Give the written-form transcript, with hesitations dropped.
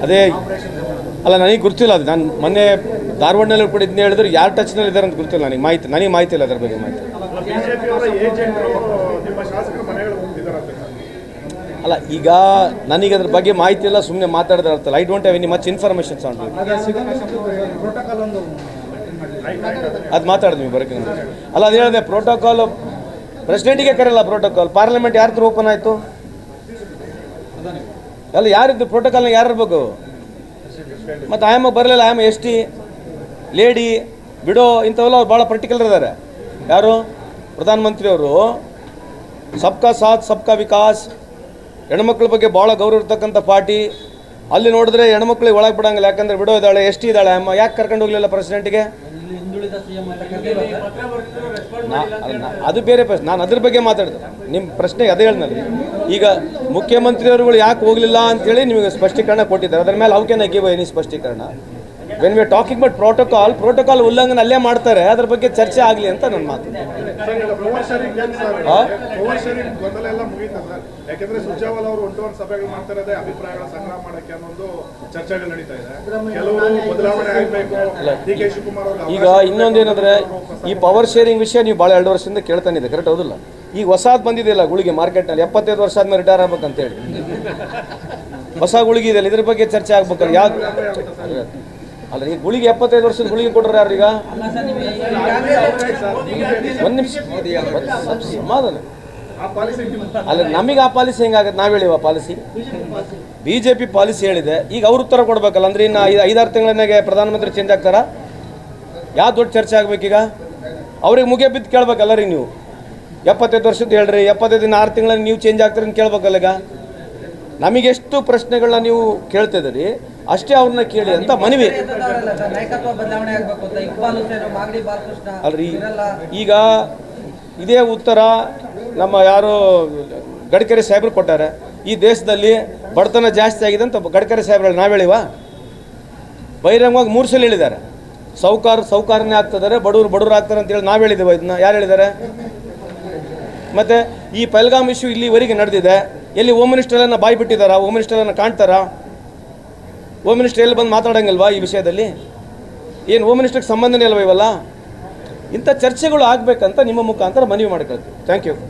ಅದೇ ಅಲ್ಲ, ನನಗೆ ಗೊತ್ತಿಲ್ಲ. ಅದು ನಾನು ಮೊನ್ನೆ ಧಾರವಾಡನಲ್ಲಿ ಕೂಡ ಇದನ್ನ ಹೇಳಿದ್ರು, ಯಾರು ಟಚ್ನಲ್ಲಿ ಇದ್ದಾರೆ ಅಂತ ಗೊತ್ತಿಲ್ಲ. ನನಗೆ ಮಾಹಿತಿ ಇಲ್ಲ ಅದರ ಬಗ್ಗೆ ಮಾಹಿತಿ. ಅಲ್ಲ, ಈಗ ನನಗೆ ಅದ್ರ ಬಗ್ಗೆ ಮಾಹಿತಿ ಇಲ್ಲ, ಸುಮ್ಮನೆ ಮಾತಾಡಿದ್ರೆ ಅರ್ಥಲ್ಲ. I don't have any much informations on ಅದು ಮಾತಾಡಿದ್ವಿ ಬರೋಕ್ಕೆ. ಅಲ್ಲ, ಅದು ಹೇಳಿದೆ ಪ್ರೋಟೋಕಾಲ್ ಪ್ರೆಸಿಡೆಂಟಿಗೆ ಕರೆಯಲ್ಲ. ಪ್ರೋಟೋಕಾಲ್ ಪಾರ್ಲಿಮೆಂಟ್ ಯಾರ ಹತ್ರ ಓಪನ್ ಆಯಿತು? ಅಲ್ಲ, ಯಾರಿದ್ದು ಪ್ರೋಟೋಕಾಲ್ನಾಗ ಯಾರು ಇರಬೇಕು? ಮತ್ತು ಆಯಮ್ಮ ಬರಲಿಲ್ಲ. ಆಯಮ್ಮ ಎಸ್ ಟಿ ಲೇಡಿ ಬಿಡೋ ಇಂಥವೆಲ್ಲ ಅವ್ರು ಭಾಳ ಪರ್ಟಿಕ್ಯುಲರ್ ಇದ್ದಾರೆ. ಯಾರು? ಪ್ರಧಾನಮಂತ್ರಿಯವರು ಸಬ್ಕಾ ಸಾಥ್ ಸಬ್ಕಾ ವಿಕಾಸ್, ಹೆಣ್ಮಕ್ಳ ಬಗ್ಗೆ ಭಾಳ ಗೌರವ ಇರ್ತಕ್ಕಂಥ ಪಾರ್ಟಿ. ಅಲ್ಲಿ ನೋಡಿದ್ರೆ ಹೆಣ್ಮಕ್ಳಿಗೆ ಒಳಗೆ ಬಿಡಂಗಿಲ್ಲ. ಯಾಕಂದರೆ ಬಿಡೋ ಇದ್ದಾಳೆ, ಎಸ್ ಟಿ ಇದ್ದಾಳೆ. ಅಮ್ಮ ಯಾಕೆ ಕರ್ಕೊಂಡು ಹೋಗಲಿಲ್ಲ ಪ್ರೆಸಿಡೆಂಟ್ಗೆ? ಅದು ಬೇರೆ ಪ್ರಶ್ನೆ. ನಾನು ಅದ್ರ ಬಗ್ಗೆ ಮಾತಾಡಿದೆ. ನಿಮ್ಮ ಪ್ರಶ್ನೆಗೆ ಅದೇ ಹೇಳಿದ್ನಲ್ಲಿ. ಈಗ ಮುಖ್ಯಮಂತ್ರಿಯವರುಗಳು ಯಾಕೆ ಹೋಗಲಿಲ್ಲ ಅಂತೇಳಿ ನಿಮಗೆ ಸ್ಪಷ್ಟೀಕರಣ ಕೊಟ್ಟಿದ್ದಾರೆ. ಅದರ ಮೇಲೆ ಅವಕ್ಕೆ ಗಿವ್ ಎನಿ ಸ್ಪಷ್ಟೀಕರಣ. When we talking but protocol ಉಲ್ಲಂಘನೆ ಅಲ್ಲೇ ಮಾಡ್ತಾರೆ. ಅದ್ರ ಬಗ್ಗೆ ಚರ್ಚೆ ಆಗಲಿ ಅಂತ ನನ್ನ ಮಾತು. ಈಗ ಇನ್ನೊಂದೇನಂದ್ರೆ, ಈ ಪವರ್ ಶೇರಿಂಗ್ ವಿಷಯ ನೀವು ಭಾಳ 2 ವರ್ಷದಿಂದ ಕೇಳ್ತಾನೆ ಇದೆ, ಕರೆಕ್ಟ್ ಹೌದಿಲ್ಲ? ಈಗ ಹೊಸದು ಬಂದಿದೆಯಲ್ಲ ಗುಳಿಗೆ ಮಾರ್ಕೆಟ್ನಲ್ಲಿ, 75 ವರ್ಷ ಆದ್ಮೇಲೆ ರಿಟೈರ್ ಆಗ್ಬೇಕಂತೇಳಿ ಹೊಸ ಗುಳಿಗೆ ಇದೆಯಲ್ಲ, ಇದ್ರ ಬಗ್ಗೆ ಚರ್ಚೆ ಆಗ್ಬೇಕಲ್ಲ. ಯಾವ್ದು ಅಲ್ಲ, ಈ ಗುಳಿಗೆ 75 ವರ್ಷದ ಗುಳಿಗೆ ಕೊಟ್ಟರು ಯಾರು? ಈಗ ಒಂದು ನಿಮಿಷ ಸಮಾಧಾನ. ಅಲ್ಲ, ನಮಗೆ ಆ ಪಾಲಿಸಿ ಹೆಂಗಾಗತ್ತೆ? ನಾವು ಹೇಳಿವ ಪಾಲಿಸಿ? BJP ಪಾಲಿಸಿ ಹೇಳಿದೆ. ಈಗ ಅವ್ರು ಉತ್ತರ ಕೊಡ್ಬೇಕಲ್ಲ. ಅಂದ್ರೆ ಇನ್ನು 5-6 ತಿಂಗಳನ್ನಾಗೆ ಪ್ರಧಾನಮಂತ್ರಿ ಚೇಂಜ್ ಆಗ್ತಾರ? ಯಾವ ದೊಡ್ಡ ಚರ್ಚೆ ಆಗ್ಬೇಕೀಗ? ಅವ್ರಿಗೆ ಮುಗಿಯ ಬಿದ್ದು ಕೇಳ್ಬೇಕಲ್ಲ ರೀ ನೀವು. 75 ವರ್ಷದ ಹೇಳ್ರಿ, 75 ದಿನ 6 ತಿಂಗಳಲ್ಲಿ ನೀವು ಚೇಂಜ್ ಆಗ್ತೀರಿ ಅಂತ ಕೇಳ್ಬೇಕಲ್ಲ. ಈಗ ನಮಗೆಷ್ಟು ಪ್ರಶ್ನೆಗಳನ್ನ ನೀವು ಕೇಳ್ತಿದ್ದೀರಿ ಅಷ್ಟೇ ಅವ್ರನ್ನ ಕೇಳಿ ಅಂತ ಮನವಿ. ಅಲ್ರಿ, ಈಗ ಇದೇ ಉತ್ತರ ನಮ್ಮ ಯಾರು ಗಡ್ಕರಿ ಸಾಹೇಬ್ರು ಕೊಟ್ಟಾರೆ. ಈ ದೇಶದಲ್ಲಿ ಬಡತನ ಜಾಸ್ತಿ ಆಗಿದೆ ಅಂತ ಗಡ್ಕರಿ ಸಾಹೇಬ್ರು ನಾವು ಹೇಳಿವ? ಬಹಿರಂಗವಾಗಿ 3 ಸಲ ಹೇಳಿದ್ದಾರೆ. ಸೌಕಾರನೇ ಆಗ್ತಿದ್ದಾರೆ, ಬಡವರು ಆಗ್ತಾರೆ ಅಂತ ಹೇಳಿ ನಾವು ಹೇಳಿದ್ದೇವೆ. ಇದನ್ನ ಯಾರು ಹೇಳಿದ್ದಾರೆ? ಮತ್ತು ಈ ಪಹಲ್ಗಾಮ್ ಇಶ್ಯೂ ಇಲ್ಲಿವರೆಗೆ ನಡೆದಿದೆ. ಎಲ್ಲಿ ಹೋಮ್ ಮಿನಿಸ್ಟರನ್ನು ಬಾಯಿ ಬಿಟ್ಟಿದ್ದಾರಾ? ಹೋಮ್ ಮಿನಿಸ್ಟರನ್ನು ಕಾಣ್ತಾರಾ? ಹೋಮ್ ಮಿನಿಸ್ಟರ್ ಎಲ್ಲಿ ಬಂದು ಮಾತಾಡೋಂಗಿಲ್ವಾ ಈ ವಿಷಯದಲ್ಲಿ? ಏನು ಹೋಮ್ ಮಿನಿಸ್ಟರ್ಗೆ ಸಂಬಂಧನೇ ಇಲ್ವ ಇವೆಲ್ಲ? ಇಂಥ ಚರ್ಚೆಗಳು ಆಗಬೇಕಂತ ನಿಮ್ಮ ಮುಖಾಂತರ ಮನವಿ ಮಾಡ್ಕೊಳ್ತೀವಿ. Thank you.